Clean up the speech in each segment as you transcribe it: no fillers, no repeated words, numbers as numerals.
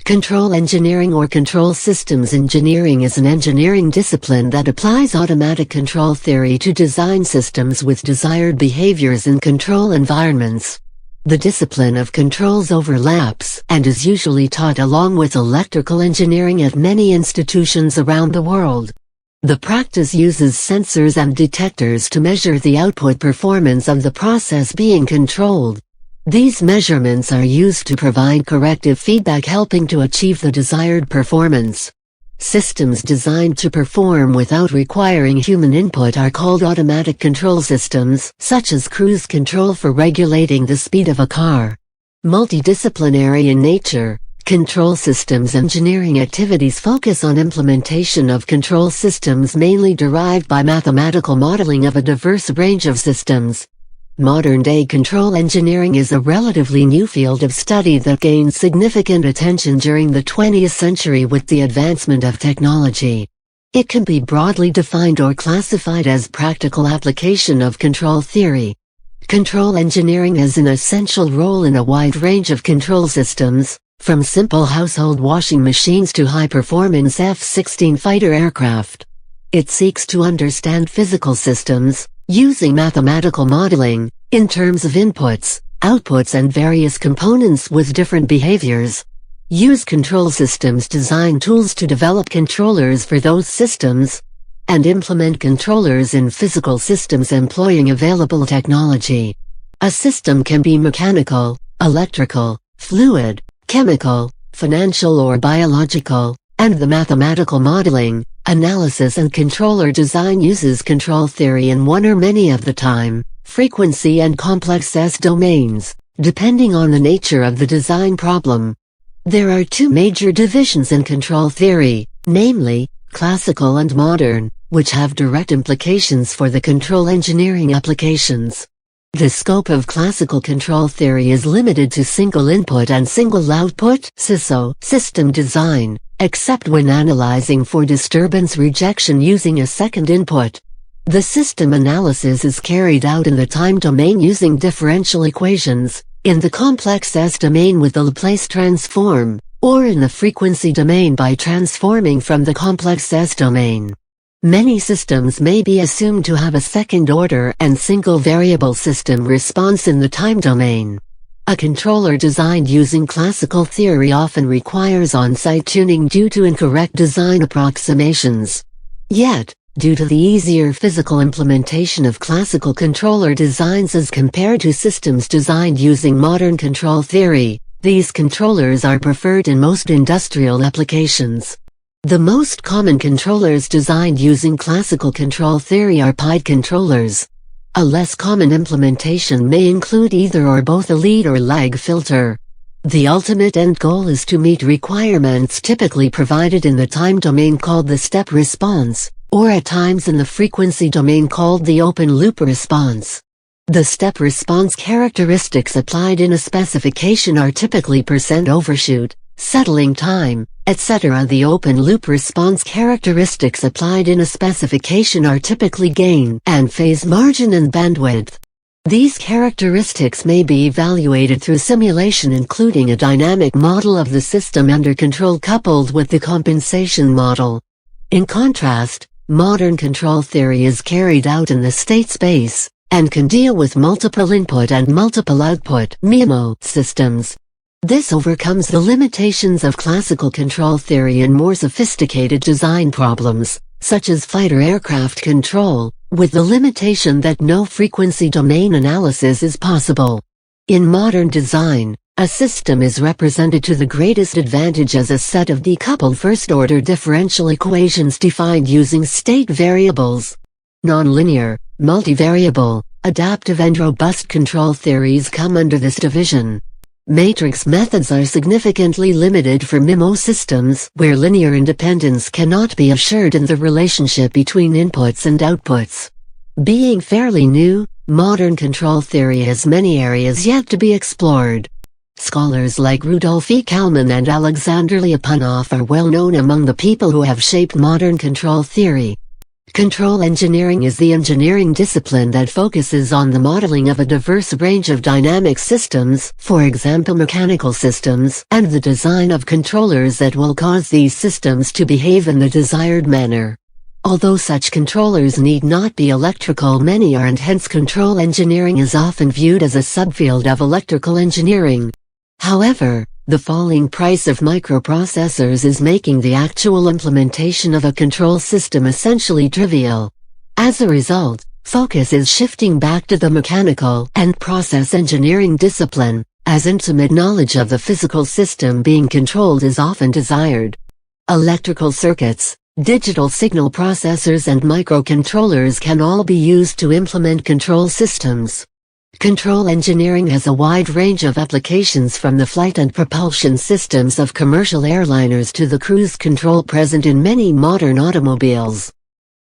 Control engineering or control systems engineering is an engineering discipline that applies automatic control theory to design systems with desired behaviors in control environments. The discipline of controls overlaps and is usually taught along with electrical engineering at many institutions around the world. The practice uses sensors and detectors to measure the output performance of the process being controlled. These measurements are used to provide corrective feedback helping to achieve the desired performance. Systems designed to perform without requiring human input are called automatic control systems, such as cruise control for regulating the speed of a car. Multidisciplinary in nature, control systems engineering activities focus on implementation of control systems mainly derived by mathematical modeling of a diverse range of systems. Modern-day control engineering is a relatively new field of study that gained significant attention during the 20th century with the advancement of technology. It can be broadly defined or classified as practical application of control theory. Control engineering has an essential role in a wide range of control systems, from simple household washing machines to high-performance F-16 fighter aircraft. It seeks to understand physical systems, using mathematical modeling, in terms of inputs, outputs and various components with different behaviors. Use control systems design tools to develop controllers for those systems, and implement controllers in physical systems employing available technology. A system can be mechanical, electrical, fluid, chemical, financial or biological, and the mathematical modeling, analysis and controller design uses control theory in one or many of the time, frequency and complex domains, depending on the nature of the design problem. There are two major divisions in control theory, namely, classical and modern, which have direct implications for the control engineering applications. The scope of classical control theory is limited to single input and single output (SISO) system design, except when analyzing for disturbance rejection using a second input. The system analysis is carried out in the time domain using differential equations, in the complex domain with the Laplace transform, or in the frequency domain by transforming from the complex domain. Many systems may be assumed to have a second-order and single-variable system response in the time domain. A controller designed using classical theory often requires on-site tuning due to incorrect design approximations. Yet, due to the easier physical implementation of classical controller designs as compared to systems designed using modern control theory, these controllers are preferred in most industrial applications. The most common controllers designed using classical control theory are PID controllers. A less common implementation may include either or both a lead or lag filter. The ultimate end goal is to meet requirements typically provided in the time domain called the step response, or at times in the frequency domain called the open-loop response. The step response characteristics applied in a specification are typically percent overshoot, settling time, etc. The open-loop response characteristics applied in a specification are typically gain and phase margin and bandwidth. These characteristics may be evaluated through simulation including a dynamic model of the system under control coupled with the compensation model. In contrast, modern control theory is carried out in the state space, and can deal with multiple input and multiple output (MIMO) systems. This overcomes the limitations of classical control theory in more sophisticated design problems, such as fighter aircraft control, with the limitation that no frequency domain analysis is possible. In modern design, a system is represented to the greatest advantage as a set of decoupled first-order differential equations defined using state variables. Nonlinear, multivariable, adaptive and robust control theories come under this division. Matrix methods are significantly limited for MIMO systems where linear independence cannot be assured in the relationship between inputs and outputs. Being fairly new, modern control theory has many areas yet to be explored. Scholars like Rudolf E. Kalman and Alexander Lyapunov are well known among the people who have shaped modern control theory. Control engineering is the engineering discipline that focuses on the modeling of a diverse range of dynamic systems, for example mechanical systems, and the design of controllers that will cause these systems to behave in the desired manner. Although such controllers need not be electrical, many are, and hence control engineering is often viewed as a subfield of electrical engineering. However, the falling price of microprocessors is making the actual implementation of a control system essentially trivial. As a result, focus is shifting back to the mechanical and process engineering discipline, as intimate knowledge of the physical system being controlled is often desired. Electrical circuits, digital signal processors and microcontrollers can all be used to implement control systems. Control engineering has a wide range of applications, from the flight and propulsion systems of commercial airliners to the cruise control present in many modern automobiles.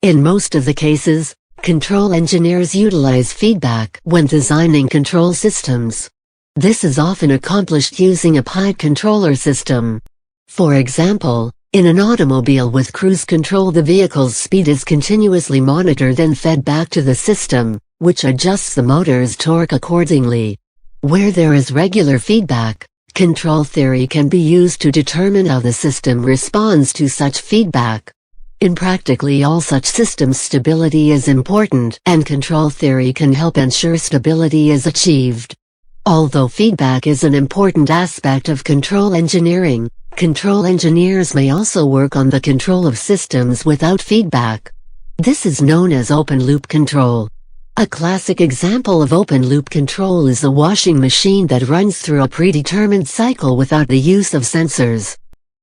In most of the cases, control engineers utilize feedback when designing control systems. This is often accomplished using a PID controller system. For example, in an automobile with cruise control, the vehicle's speed is continuously monitored and fed back to the system, which adjusts the motor's torque accordingly. Where there is regular feedback, control theory can be used to determine how the system responds to such feedback. In practically all such systems, stability is important, and control theory can help ensure stability is achieved. Although feedback is an important aspect of control engineering, control engineers may also work on the control of systems without feedback. This is known as open-loop control. A classic example of open-loop control is a washing machine that runs through a predetermined cycle without the use of sensors.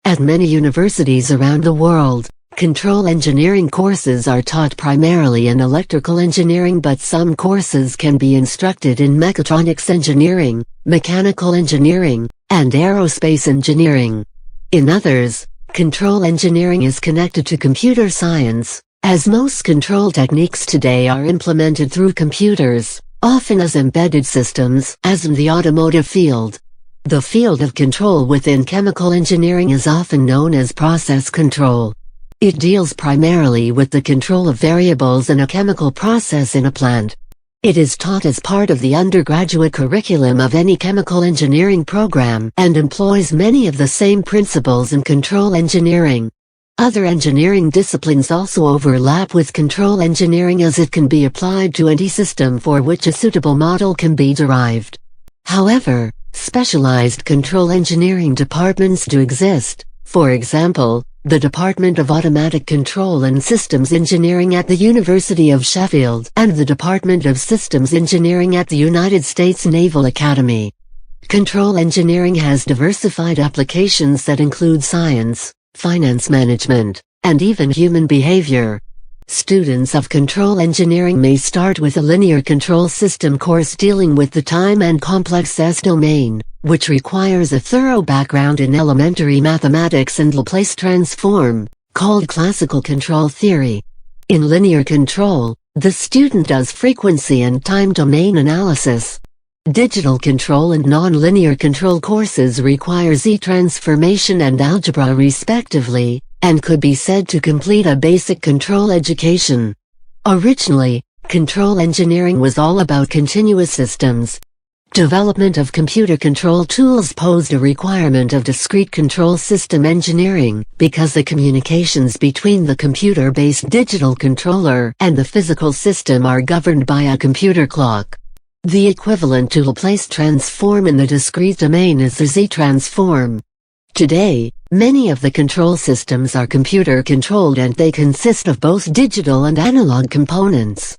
At many universities around the world, control engineering courses are taught primarily in electrical engineering, but some courses can be instructed in mechatronics engineering, mechanical engineering, and aerospace engineering. In others, control engineering is connected to computer science, as most control techniques today are implemented through computers, often as embedded systems, as in the automotive field. The field of control within chemical engineering is often known as process control. It deals primarily with the control of variables in a chemical process in a plant. It is taught as part of the undergraduate curriculum of any chemical engineering program and employs many of the same principles in control engineering. Other engineering disciplines also overlap with control engineering, as it can be applied to any system for which a suitable model can be derived. However, specialized control engineering departments do exist. For example, the Department of Automatic Control and Systems Engineering at the University of Sheffield and the Department of Systems Engineering at the United States Naval Academy. Control engineering has diversified applications that include science, finance management, and even human behavior. Students of control engineering may start with a linear control system course dealing with the time and complex S domain, which requires a thorough background in elementary mathematics and Laplace transform, called classical control theory. In linear control, the student does frequency and time domain analysis. Digital control and non-linear control courses require Z-transformation and algebra respectively, and could be said to complete a basic control education. Originally, control engineering was all about continuous systems. Development of computer control tools posed a requirement of discrete control system engineering, because the communications between the computer-based digital controller and the physical system are governed by a computer clock. The equivalent to Laplace transform in the discrete domain is the Z-transform. Today, many of the control systems are computer-controlled, and they consist of both digital and analog components.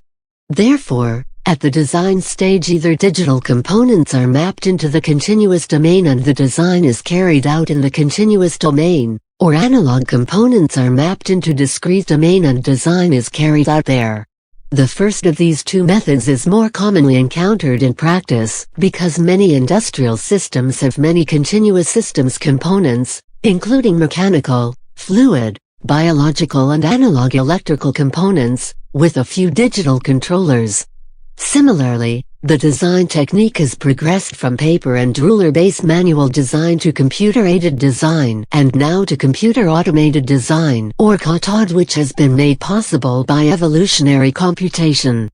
Therefore, at the design stage, either digital components are mapped into the continuous domain and the design is carried out in the continuous domain, or analog components are mapped into discrete domain and design is carried out there. The first of these two methods is more commonly encountered in practice, because many industrial systems have many continuous systems components, including mechanical, fluid, biological and analog electrical components, with a few digital controllers. Similarly, The design technique has progressed from paper and ruler-based manual design to computer-aided design, and now to computer-automated design, or CAUTOD, which has been made possible by evolutionary computation.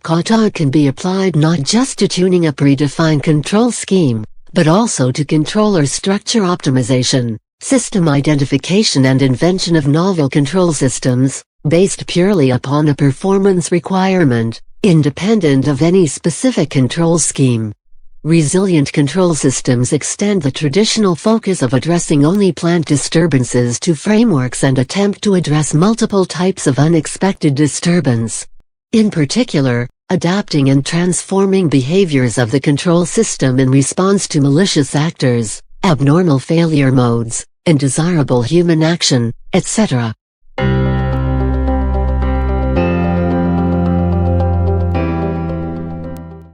CAUTOD can be applied not just to tuning a predefined control scheme, but also to controller structure optimization, system identification and invention of novel control systems, based purely upon a performance requirement, independent of any specific control scheme. Resilient control systems extend the traditional focus of addressing only plant disturbances to frameworks and attempt to address multiple types of unexpected disturbance. In particular, adapting and transforming behaviors of the control system in response to malicious actors, abnormal failure modes, undesirable human action, etc.